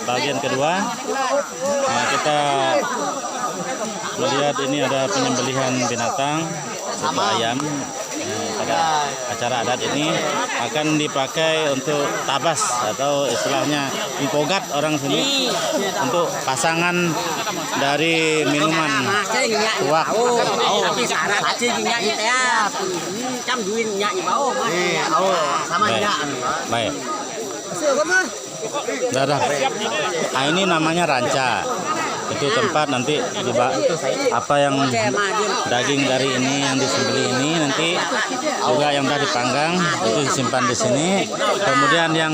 Bagian kedua, nah, kita melihat ini ada penyembelihan binatang atau ayam. Pada acara adat ini akan dipakai untuk tabas atau istilahnya empogat orang sini untuk pasangan dari minuman tuak. Baik. Nah, ini namanya ranca. Itu tempat nanti apa yang daging dari ini yang disembelih ini nanti juga yang sudah dipanggang itu disimpan di sini. Kemudian yang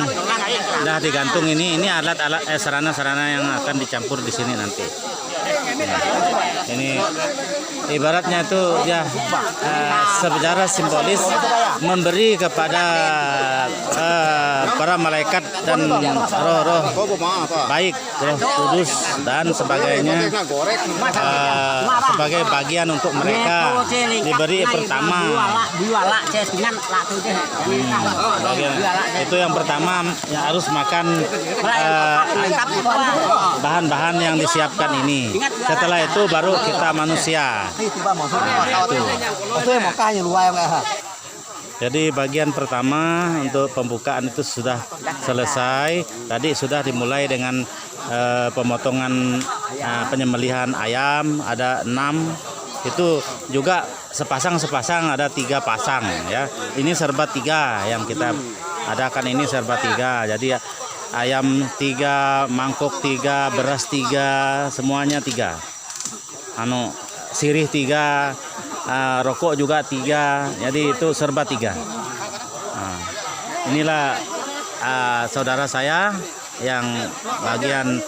sudah digantung ini alat-alat sarana-sarana yang akan dicampur di sini nanti. Ini ibaratnya itu ya secara simbolis memberi kepada para malaikat dan roh-roh baik, roh kudus dan sebagainya sebagai bagian untuk mereka diberi pertama. Itu yang pertama yang harus makan bahan-bahan yang disiapkan ini. Setelah itu baru kita manusia. Jadi bagian pertama untuk pembukaan itu sudah selesai. Tadi sudah dimulai dengan pemotongan penyembelihan ayam, ada 6. Itu juga sepasang ada 3 pasang ya. Ini serba 3 yang kita adakan, ini serba 3. Jadi ayam 3, mangkok 3, beras 3, semuanya 3. Sirih 3, rokok juga 3, jadi itu serba 3. Nah, inilah saudara saya yang bagian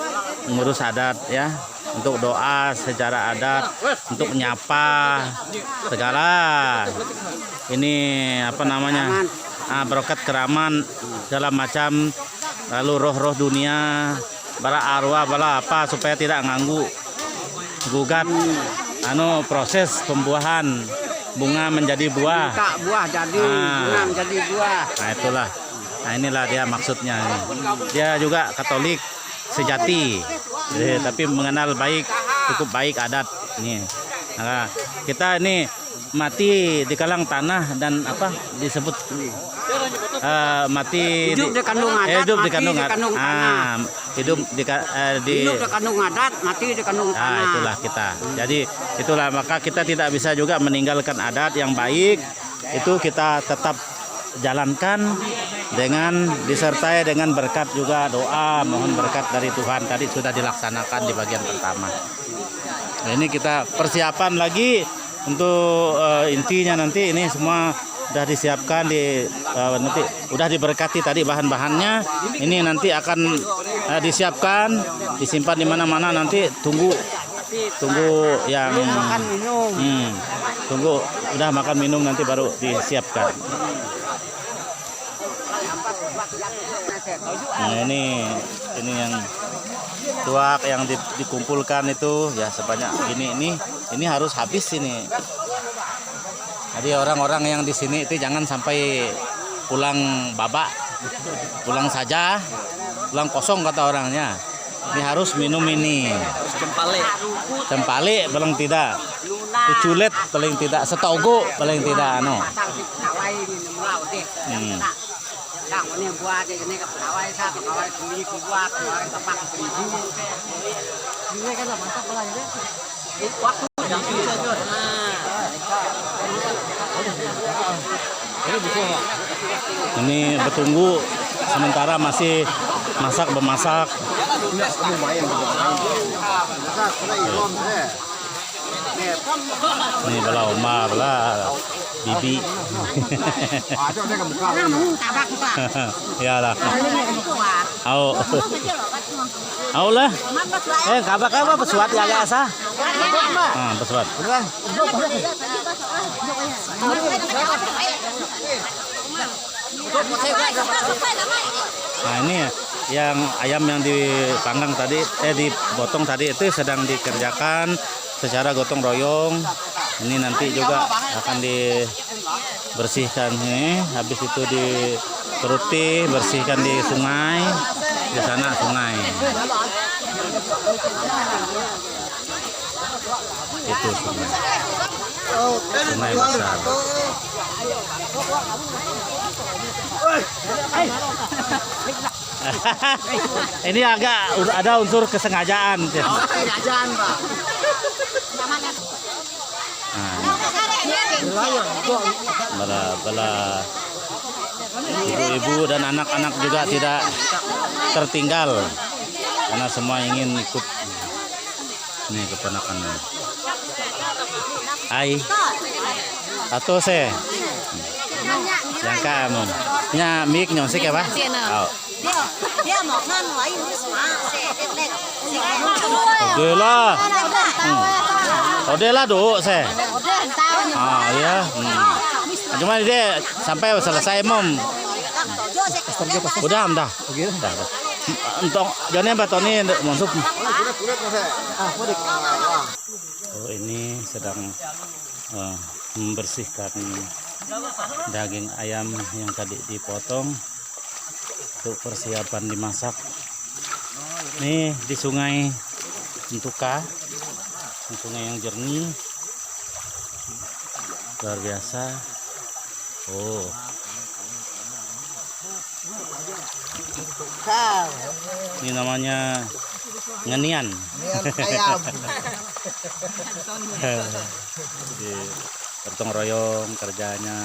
ngurus adat ya, untuk doa secara adat, untuk menyapa segala ini apa namanya berokat keraman segala macam, lalu roh-roh dunia, bala arwah, bala apa supaya tidak ganggu gugat proses pembuahan bunga menjadi buah. Buah jadi bunga menjadi buah. Nah itulah. Nah inilah dia maksudnya. Dia juga Katolik sejati, tapi mengenal baik, cukup baik adat ini. Nah, kita ini mati di kalang tanah dan apa disebut mati hidup di kandung adat, hidup di kandung tanah. Hidup di kandung adat, mati di kandung tanah. Nah, itulah kita. Jadi itulah maka kita tidak bisa juga meninggalkan adat yang baik. Itu kita tetap jalankan dengan disertai dengan berkat juga doa, mohon berkat dari Tuhan. Tadi sudah dilaksanakan di bagian pertama. Nah, ini kita persiapan lagi untuk intinya nanti ini semua sudah disiapkan nanti udah diberkati tadi bahan-bahannya. Ini nanti akan disiapkan, disimpan di mana-mana, nanti tunggu yang tunggu udah makan minum nanti baru disiapkan. Nah, ini yang tuak yang dikumpulkan itu ya sebanyak ini harus habis ini. Jadi orang-orang yang di sini itu jangan sampai pulang babak, pulang saja, pulang kosong kata orangnya. Ini harus minum ini. Cempalik paling tidak, culet paling tidak, setogo paling tidak Ini bertunggu sementara masih memasak. Ini bala oma, bala bibi. Ya lah. Au lah. Kabak apa pesuat ya asa? Pesuat. Nah, ini yang ayam yang dipanggang tadi, dipotong tadi itu sedang dikerjakan secara gotong royong. Ini nanti juga akan dibersihkan ini, habis itu dikeruti, bersihkan di sungai. Di sana sungai. Itu sungai. Sungai besar. Ini agak ada unsur kesengajaan. Kesengajaan, Pak. Bala ibu-ibu dan anak-anak juga tidak tertinggal karena semua ingin ikut. Ini keponakannya. Ai. Atau se. Yang kamu. Nya mik nyosik ya, Pak? Oh. Oke lah. Oke lah dulu saya. Ah iya. Cuma dia sampai selesai mom. Udah. Untuk jadinya batoni masuk. Oh ini sedang membersihkan daging ayam yang tadi dipotong untuk persiapan dimasak. Nih di sungai Entuka, sungai yang jernih, luar biasa. Oh, ini namanya ngenian. Ayam. Jadi gotong royong kerjanya.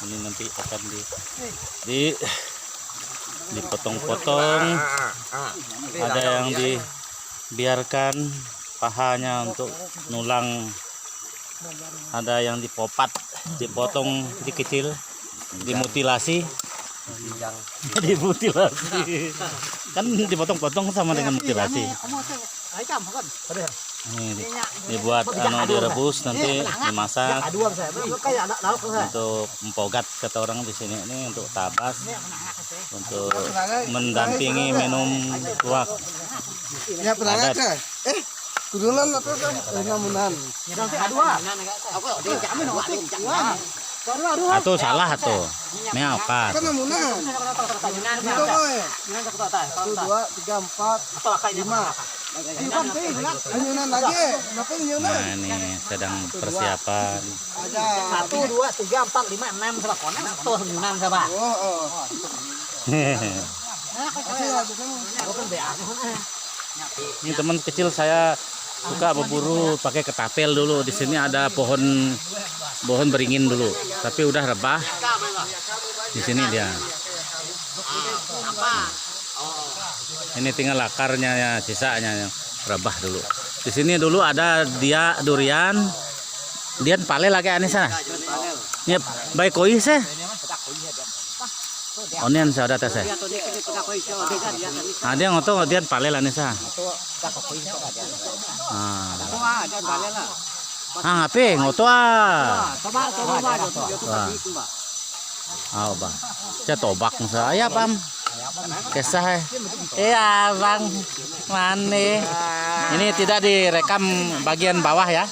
Ini nanti akan dipotong-potong, ada yang dibiarkan pahanya untuk nulang, ada yang dipotong kecil, dimutilasi, kan dipotong-potong sama dengan mutilasi. Ini dibuat direbus, nanti dimasak untuk empogat kata orang di sini, ini untuk tabas, untuk mendampingi minum tuak adat. Kudunan atau namunan. Atau salah atau meokat. Kan namunan. 1, 2, 3, 4, 5. Anyunan lagi. Kenapa anyunan? Nah ini sedang persiapan. 1, 2, 3, 4, 5, 6 sa konek satu anyunan sa ba. Ini teman kecil saya suka berburu pakai ketapel dulu. Di sini ada pohon beringin dulu, tapi udah rebah. Di sini dia. Ini tinggal akarnya ya, sisanya yang rebah dulu. Di sini dulu ada durian pale lagi ane sana. Ini baik koi sih. Onian saya ada tes. Ada yang ngotot dian pale lah nih sa. Ngapain ngotot ba. Saya tobak saya pam. Kesah. Iya bang, mana? Ini tidak direkam bagian bawah ya.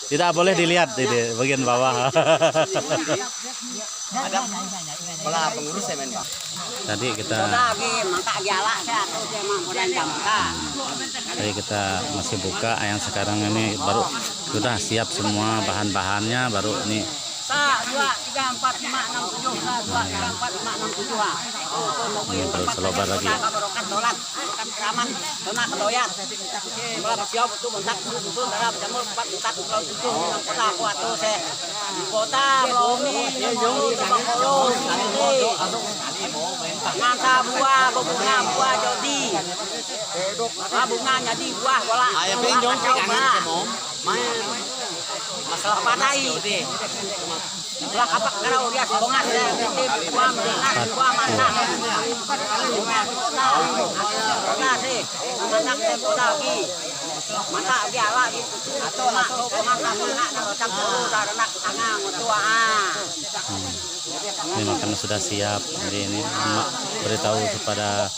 Tidak boleh dilihat di bagian bawah. Ada pola pengurus ya men, Pak. Tadi kita masih buka, yang sekarang ini baru sudah siap semua bahan-bahannya, baru ini. 2, 3, 4, 5, 6, 7. 2, 3, 4, 5, 6, 7. Ini terus selobar lagi. Masalah padai deh. Lah apa kalau dia bongas ya, buah menas, buah masak. Nah sih. anak tempo lagi. Mata dia lagi. Atau masuk ke mana nak macam tu dah nak tangan tua. Ini makanan sudah siap. Jadi ini beritahu kepada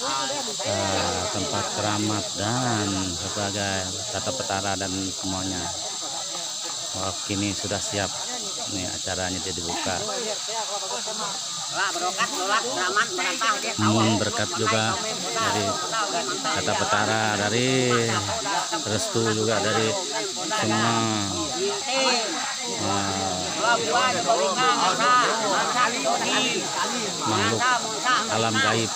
tempat keramat dan sebagai tata petara dan semuanya. Oh, kini sudah siap. Ini acaranya dibuka. Berkat juga dari tata petara, dari restu juga dari semua makhluk alam gaib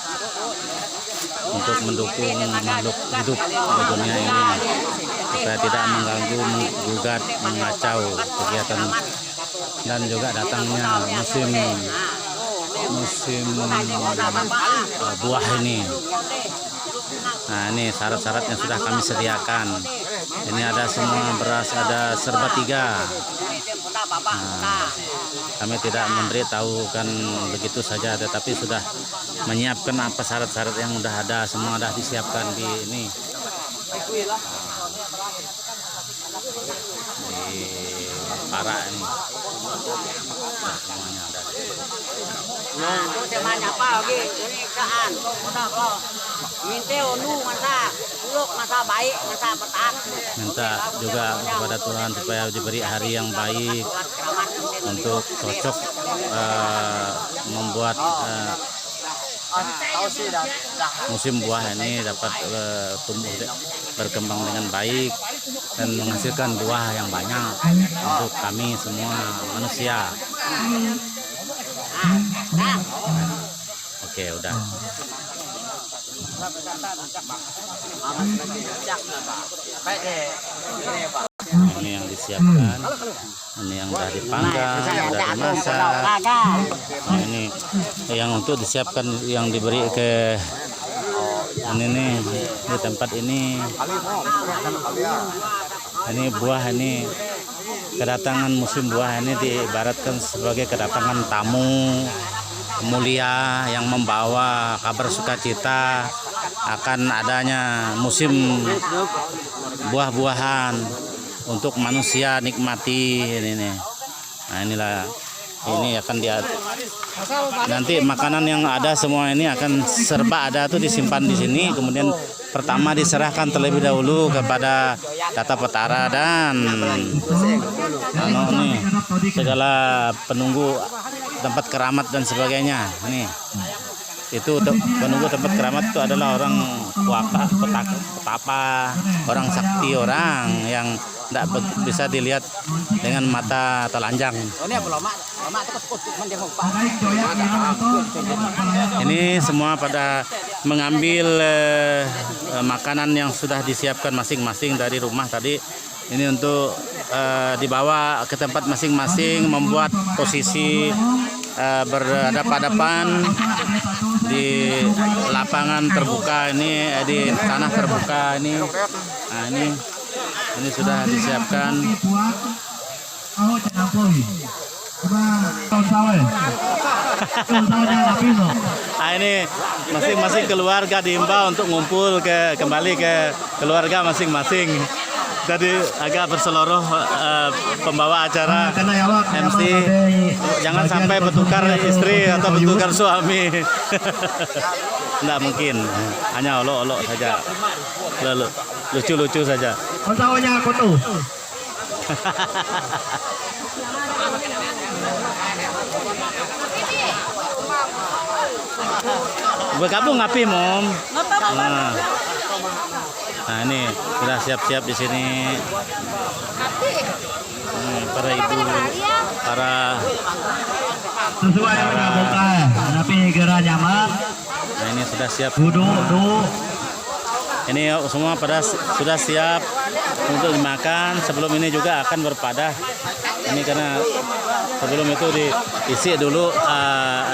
untuk mendukung makhluk hidup di dunia ini supaya tidak mengganggu, menggugat, mengacau kegiatan dan juga datangnya musim buah ini. Nah, ini syarat-syaratnya sudah kami sediakan. Ini ada semua beras, ada serba 3. Nah, kami tidak memberitahukan begitu saja, tetapi sudah menyiapkan apa syarat-syarat yang sudah ada, semua sudah disiapkan di ini. Di para ini. Nah, semuanya ada. Nah, tu semuanya apa lagi? Ini keadaan. Minta onu masa buruk, masa baik, masa petang. Minta juga kepada Tuhan supaya diberi hari yang baik untuk cocok membuat musim buah ini dapat tumbuh berkembang dengan baik dan menghasilkan buah yang banyak untuk kami semua manusia. Oke, udah. Ini yang disiapkan, ini yang sudah dipanggang, sudah dimasak. Nah, ini yang untuk disiapkan, yang diberi ke ini nih di tempat ini. Ini buah ini, kedatangan musim buah ini diibaratkan sebagai kedatangan tamu mulia yang membawa kabar sukacita akan adanya musim buah-buahan untuk manusia nikmati ini nih. Nah, inilah ini akan nanti makanan yang ada semua ini akan serba ada tuh disimpan di sini, kemudian pertama diserahkan terlebih dahulu kepada tata petara dan nih segala penunggu tempat keramat dan sebagainya. Nih itu penunggu tempat keramat itu adalah orang petapa, orang sakti, orang yang tidak bisa dilihat dengan mata telanjang. Ini semua pada mengambil makanan yang sudah disiapkan masing-masing dari rumah tadi. Ini untuk dibawa ke tempat masing-masing, membuat posisi berhadapan-hadapan di lapangan terbuka ini, di tanah terbuka ini. Nah, ini sudah disiapkan. Nah, ini masing-masing keluarga diimbau untuk ngumpul kembali ke keluarga masing-masing. Jadi agak berseluruh pembawa acara MC, jangan sampai bertukar istri atau bertukar suami. Tidak mungkin, hanya olok-olok saja, lucu-lucu saja. Bergabung ngapi, Mom? Nah, ini sudah siap-siap di sini. Para ibu, para sesuai dengan bukan, tapi gerak nyaman. Nah, ini sudah siap. Duduk. Ini semua sudah siap untuk dimakan. Sebelum ini juga akan berpadah. Ini karena sebelum itu diisi dulu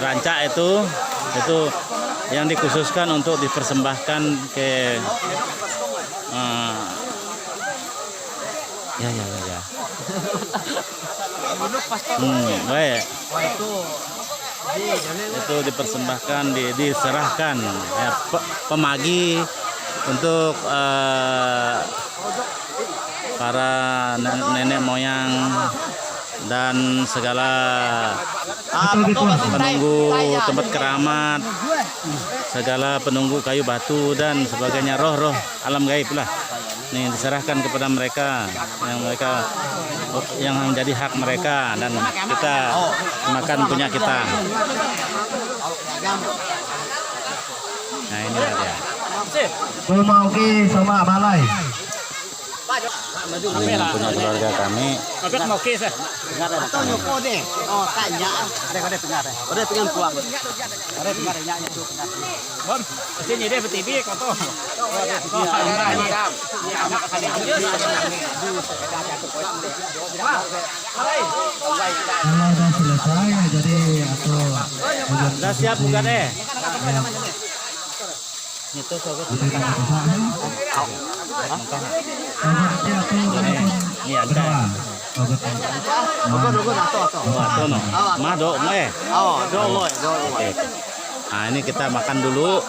rancak itu yang dikhususkan untuk dipersembahkan ke ya. Baik. Itu dipersembahkan, diserahkan ya, pemagi untuk para nenek moyang dan segala penunggu tempat keramat, segala penunggu kayu batu dan sebagainya, roh-roh alam gaib lah. Nih diserahkan kepada mereka yang menjadi hak mereka, dan kita makan punya kita. Nah inilah dia. Rumah oke sama balai. Ini yang punya keluarga kami. Atau nyoko deh. Oh, tanya. Ada pengat. Ada pengen puang. Ada pengat nyanya tu pengat. Bom, sini dia berTV kau tu. Kalau udah selesai jadi atau Sudah siap bukan deh? Itu sobat. Ini ada. Atau no. Mado moe. Oke. Nah ini kita makan dulu.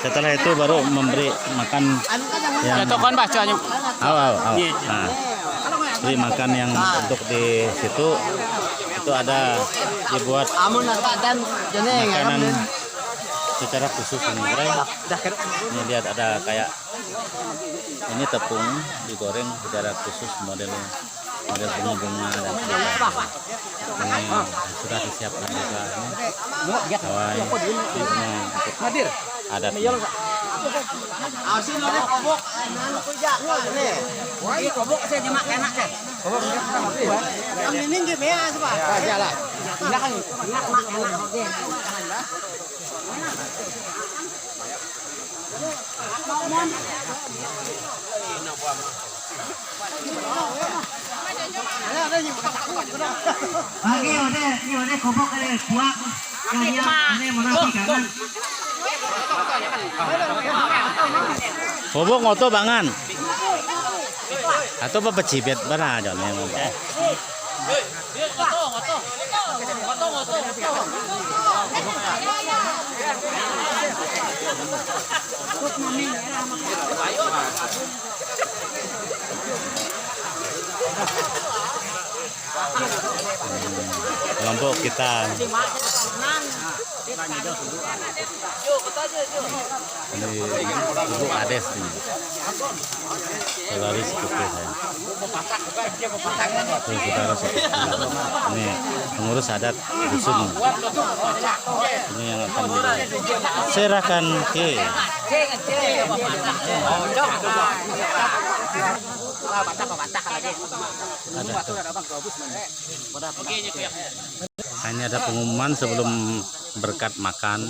Setelah itu baru memberi makan yang Contohkan bacanya. awal. Nah, beri makan yang untuk di situ itu ada dibuat Amun dan jeneng. makanan secara khusus ini. Ini lihat ada kayak ini tepung digoreng secara khusus model bunga-bunga dan sebagainya. Ini sudah disiapkan juga ini kawai ini semua untuk adat. Asin lo deh kobok. Nan kujak ni. Woi kobok saya jemak enak kan. Kobok. Am ini nggih mea sebab. Jalah. Belakang. Enak mak enak oke. Lagi udah kobok ada kuak. Ini menafikan. Bobok ngoto bangan. Atau apa pecibet bara jane. Kelompok kita. Ini Ibu Ades nih. Saudari sepupu saya. Itu saudara sepupu. Ini pengurus adat dusun. Ini yang akan diserahkan ke ini ada pengumuman sebelum berkat makan.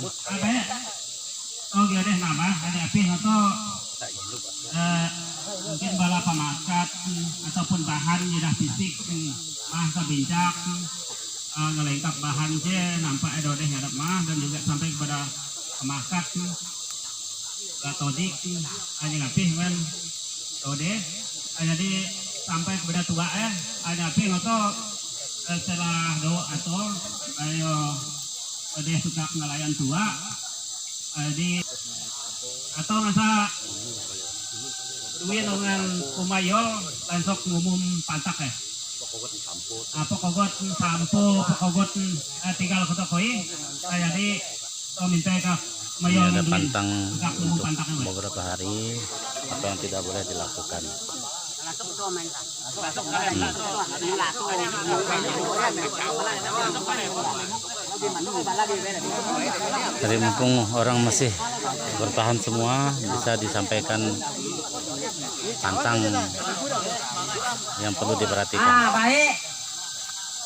Oh dia deh nama ada api atau mungkin bala pemakat ataupun bahan jedah fisik mah bincak ngelengkap bahan je nampak ada deh ngadap mah dan juga sampai kepada pemakat todik hanya api kan tode jadi sampai kepada tua ada api atau setelah doa atau ayo dia suka ngelayan tua di atau masa duit dengan kumayo langsung ngumum pantak apa kogot sampo kogot tinggal kota koi jadi to minta ke Ini mayo ada pantang untuk beberapa hari apa yang tidak boleh dilakukan. Dari mumpung orang masih bertahan semua, bisa disampaikan pantang yang perlu diperhatikan. Baik.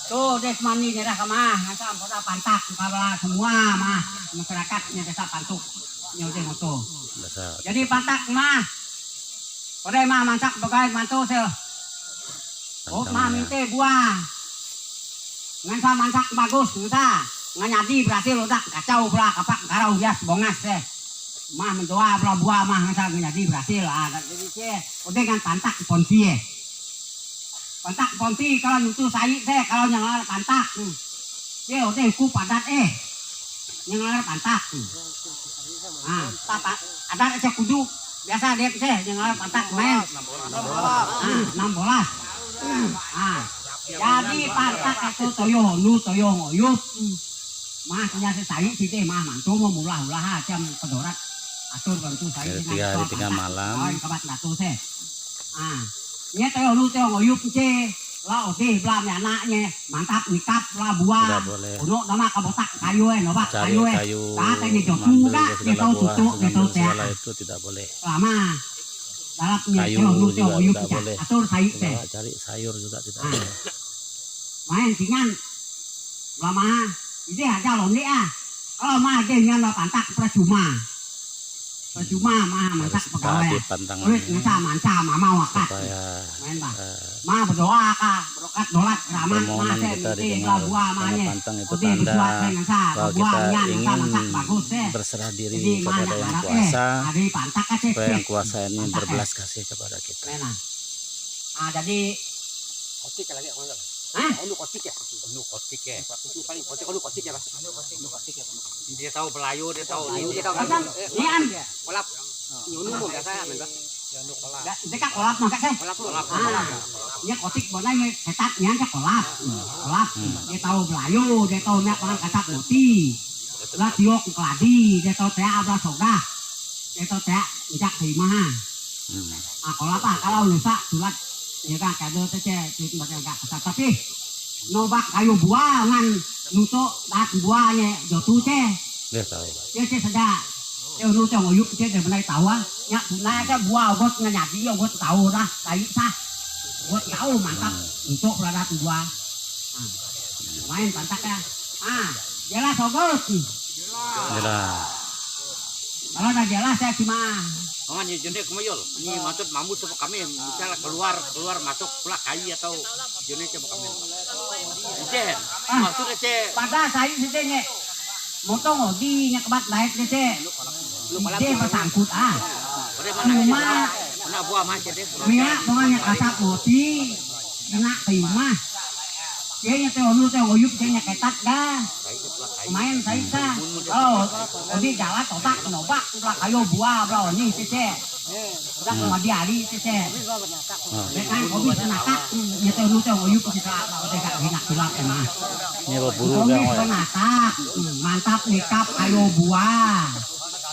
Tuh desmani nyerah ke mah, nasa ampun pantak para semua mah masyarakatnya desa pantuk nyode moto. Jadi pantak mah. Pada mah masak bagai mantu se. Oh mah minta buah. Ngan sa masak bagus kita. Ngan nyadi berhasil udah kacau pula kapak karau hias bongas se. Mah mendoa pula buah mah ngan sa nyadi berhasil ah jadi se. Udah kan pantak ponti Pantak ponti kalau nyutu sayi se kalau nyangar pantak. Dia udah ku padat nyangar pantak. Ah, tapa adat aja kudu biasa dia sih yang pantak main 16. Jadi pantak itu toyo ngoyup mah punya saya sih deh mah mantu mau mulah jam kedorat atur bantu saya hari 3 malam kabat batu sih nya toyo ngoyup sih lah oke belam anaknya mantap nikap lah buah untuk nama kabotak kayu nobak kayu kata ini jauh muda dia tahu tutup dia tahu itu tidak boleh lama dalamnya kayu juga tidak boleh atur sayur cari sayur juga tidak boleh main singan lama ini aja loh nih kalau mah dia nyala pantak percuma mah masak pegawai kulit ngasa manca mama wakat main bah mah berdoa kah berokat dolat raman mah saya mesti buah mahnya itu tanda bahwa kita ingin berserah diri kepada yang kuasa supaya yang kuasa ini berbelas kasih kepada kita. Jadi kotik lagi aku enggak. Lu kotik ya? Lu kotik ya. Itu paling kotik lu kotik ya, Pak. Lu kotik ya. Dia tahu Melayu, dia tahu kan nian kolap. Nyunu mau biasa men, Pak. Ya nu kolap. Dekat kolap mah kasih. Kolap. Dia kotik bona nya ketat nya kolap. Dia tahu Melayu, dia tahu nya pangan kacap roti. Lah tiok keladi, dia tahu teh abra soda. Dia tahu teh jak terima. Kolap kalau lusa sulat ya kan kado teh itu agak kesat tapi nobak kayu buah ngan nutuk dat buahnya jotu teh dia tahu dia sedap dia nutuk ngoyuk teh dari mana tahu nya punah teh buah ogot nganyadi ogot tahu dah kayu sah ogot tahu mantap nutuk ladat buah main pantaknya jelas ogot jelas kalau dah jelas saya cuma Mangan jende kemayul. Ini maksud mamut sama kami misalnya keluar masuk pula kayu atau jende coba kami. Jen. Maksudnya ce. Pada saya sitenya. Motong odi nya kebat naik ce. Ide bersangkut Mana buah mah jende. Mia pokoknya kasap roti kena terima. Dia nya teh anu teh oyuk teh nya ketat dah. Main saya sah. Oh, odi jalan otak nobak ulah kayu buah bro nih cece. Udah madi hari cece. Kan obi senatak nya teh anu teh oyuk kita teh gak enak hilap mah. Ini berburu gang we. Mantap nikap kayu buah.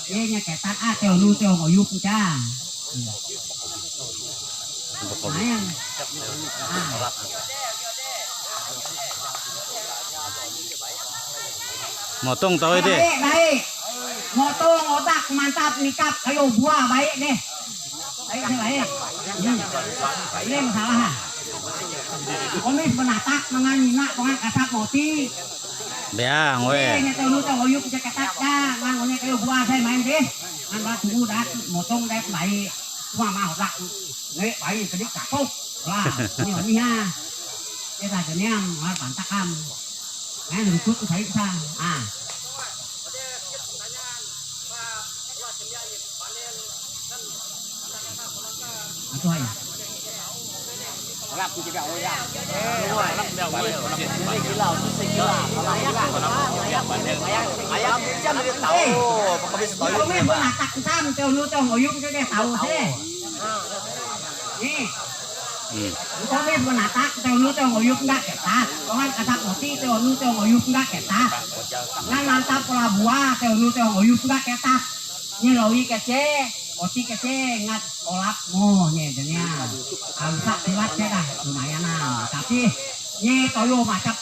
Dia nya ketat teh anu teh oyuk ca. Main. Motong tahu itu. Baik. Motong otak mantap nikap kayu buah baik deh. Baik. Ini masalah. Komis benatak menganina pengan kasap moti. Beang we. Ini teh nu teh oyuk ketat dah, ngan kayu buah saya main deh. Ngan bala tunggu dah motong deh baik. Cuma mah otak. Nek baik kedik cakep. Lah, ini nya. Kita jeneang mal pantakam. Rukut saya sah. Itu aja. Kolap juga ya. Ayam jam dia tahu. Pokoknya tahu. Kami benatak sam teu nu teu ngoyuk teh tahu teh. Nih. Kami benatak teu nu teu ngoyuk enggak ketat. Kongan kasap roti teu nu teu ngoyuk enggak ketat. Ngan mantap pola buah teu nu teu ngoyuk enggak ketat. Nya lawi kece, roti kece ngat kolak mo nya nya. Alsa tilat teh dah lumayan tapi nya toyo macap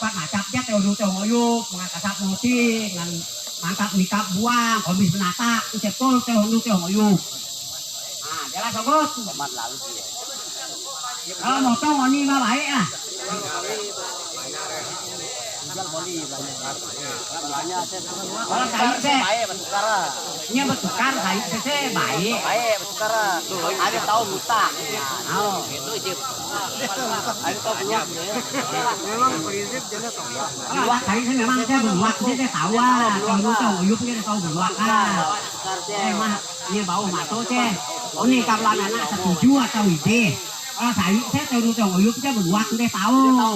ya teu nu teu ngoyuk ngan kasap roti ngan mantap nikap buah komis benatak cepol teu nu teu ngoyuk. Jelas sogot. Kalau motong oni mah baik Kalau kayu teh nya bertukar kayu teh baik. Baik bertukar. Ada tahu buta. Itu aja. Ada tahu buat. Memang prinsip jelas tahu. Buat kayu teh memang teh buat teh tahu kalau tahu uyup teh tahu buat mah nya bau mato teh. Oni kalau anak setuju atau ide. Kalau kayu teh tahu uyup teh buat teh tahu.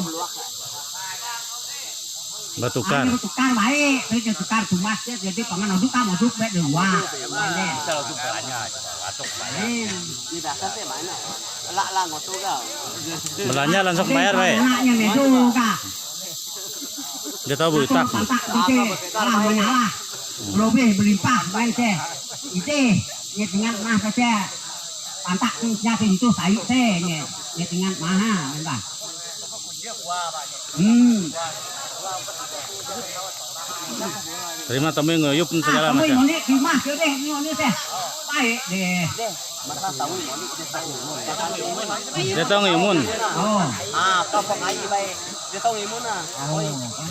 Bertukar. Bertukar baik, itu tukar tumas ya, jadi paman oduk kamu oduk baik dua. Bisa langsung belanja matuk bayar. Di dasar teh mana? Lah ngotot kau. Belanja langsung bayar baik. Anaknya itu kak. Dia tahu butak. Pantak itu, lah menyala. Lebih berlimpah baik teh. Itu, ya tinggal mah saja. Pantak nya itu sayur teh, ya tinggal mah, entah. Terima tamu ngeyup segala macam. Kamu ini gimana sih deh, ini teh. Baik deh. Dia tahu ngimun. Oh. Kapok aja baik. Dia tahu imun ah. Oh,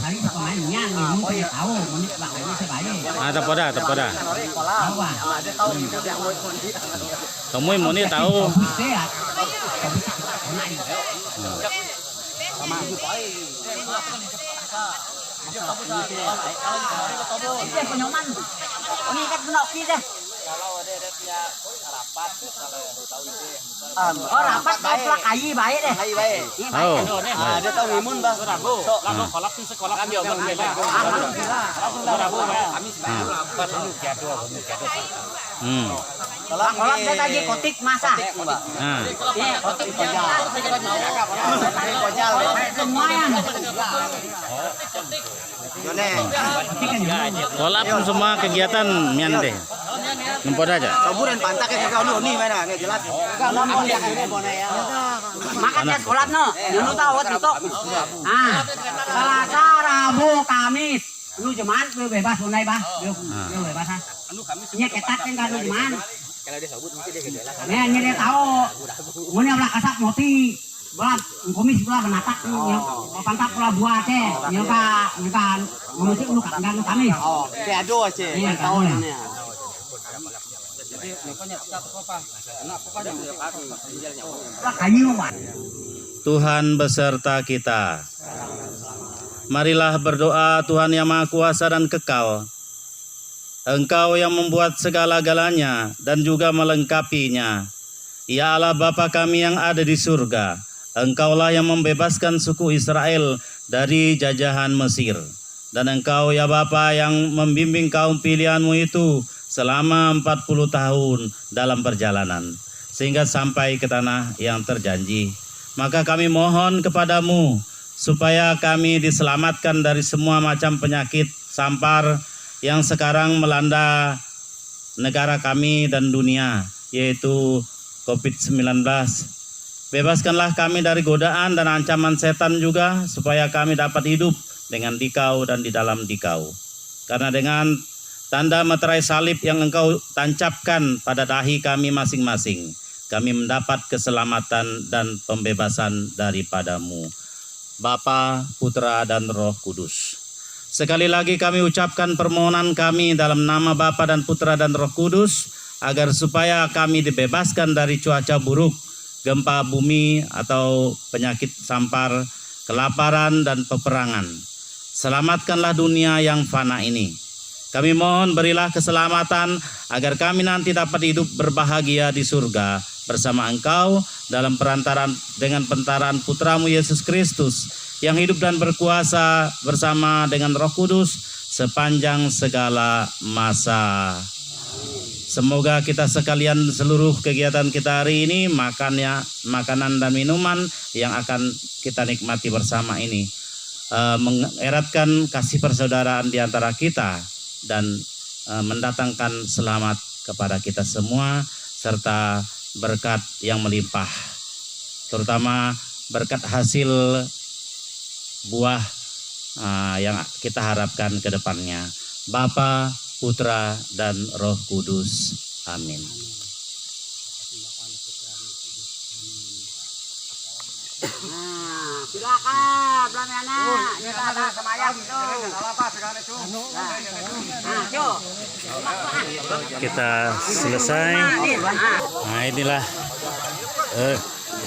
hari pemainnya ngimun dia tahu, menit bak ini sebaik. Tak pada. Tahu ah. Dia tahu imun dia mau kondi. Tamu imun ini tahu. Sama itu baik. Ini penyoman. Ini kan benok kita. Kalau ada punya rapat kalau tahu ide. Oh rapat baik kayi baik deh. Kayi baik. Oh. Dia tahu imun bah. Rabu. Lalu kolak di sekolah Kami obat beda. Rabu kami sebenarnya rapat dulu kiatu. Kolak saya tadi kotik masa. Nah, Iya, kotik Kojal. semuanya. Yone. kolap semua kegiatan mian deh. Nempot aja. Saburan pantak ke kau ni mana ni jelas. Kalau mau yang ini boleh ya. Makan jas kolak no. Yang lu tahu itu. Selasa, Rabu, Kamis. Lu cuman lu bebas mulai bah. Lu bebas ha. Nya ketat kan lu cuman. Kalau dia sabut mesti dia gede lah. Nya dia tahu. Mun yang kasap moti. Belah komis belah benatak pantak belah buah teh. Nya ka ngomong lu kan Kamis. Oh, kayak ado aja. Iya, Tahu tahu. ni. Lah kayu mah. Tuhan beserta kita. Marilah berdoa Tuhan yang Maha Kuasa dan Kekal. Engkau yang membuat segala-galanya dan juga melengkapinya. Ya Allah Bapa kami yang ada di surga, Engkaulah yang membebaskan suku Israel dari jajahan Mesir. Dan Engkau ya Bapa yang membimbing kaum pilihan-Mu itu selama 40 tahun dalam perjalanan, sehingga sampai ke tanah yang terjanji. Maka kami mohon kepadamu, supaya kami diselamatkan dari semua macam penyakit sampar yang sekarang melanda negara kami dan dunia, yaitu COVID-19. Bebaskanlah kami dari godaan dan ancaman setan juga, supaya kami dapat hidup dengan dikau dan di dalam dikau. Karena dengan tanda meterai salib yang Engkau tancapkan pada dahi kami masing-masing, kami mendapat keselamatan dan pembebasan daripadamu, Bapa, Putra, dan Roh Kudus. Sekali lagi kami ucapkan permohonan kami dalam nama Bapa dan Putra dan Roh Kudus, agar supaya kami dibebaskan dari cuaca buruk, gempa bumi atau penyakit sampar, kelaparan dan peperangan. Selamatkanlah dunia yang fana ini. Kami mohon berilah keselamatan agar kami nanti dapat hidup berbahagia di surga bersama Engkau dalam perantaraan dengan pentaraan Putramu Yesus Kristus yang hidup dan berkuasa bersama dengan Roh Kudus sepanjang segala masa. Semoga kita sekalian seluruh kegiatan kita hari ini, makanan dan minuman yang akan kita nikmati bersama ini mengeratkan kasih persaudaraan di antara kita dan mendatangkan selamat kepada kita semua, serta berkat yang melimpah, terutama berkat hasil buah yang kita harapkan ke depannya. Bapa, Putra, dan Roh Kudus. Amin. Silakan Belamiana. Kita ada semayang itu. Kita selesai. Nah inilah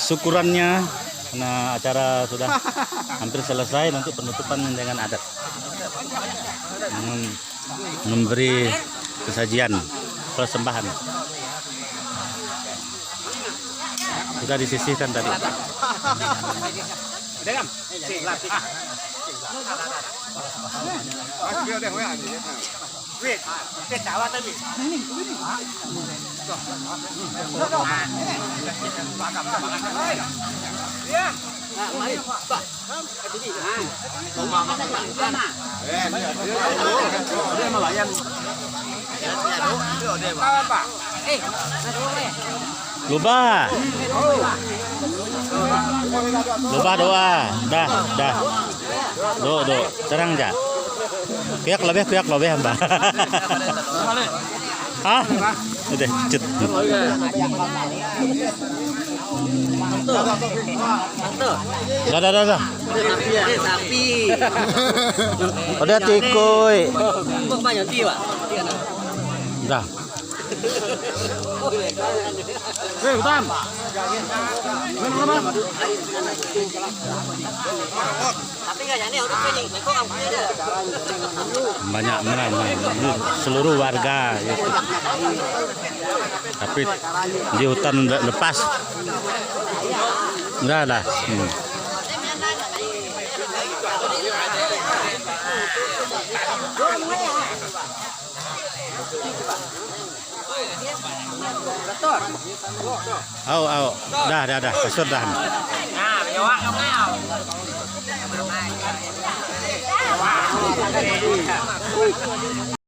syukurannya. Nah acara sudah hampir selesai. Nanti penutupan dengan adat, memberi kesajian persembahan. Sudah disisihkan tadi. Wait, kita cawa tadi. Iya. Nah, mari, Pak. Itu dia. Mama paling sana. Dia melayan. Kawan, Pak. Luba. Luba doa. Dah. Do. Terang aja. Kuyak lebih hamba. Hah? Udah, cut. Dah. Sapi. Udah tikuy. Kok banyak dia, Pak? Dah. Utam. Tapi kayaknya udah pening, kok ampunya deh. Banyak menang seluruh warga gitu. Tapi di hutan lepas enggak ada. Au. Dah. Kasur dah. Nah, jawab ngau.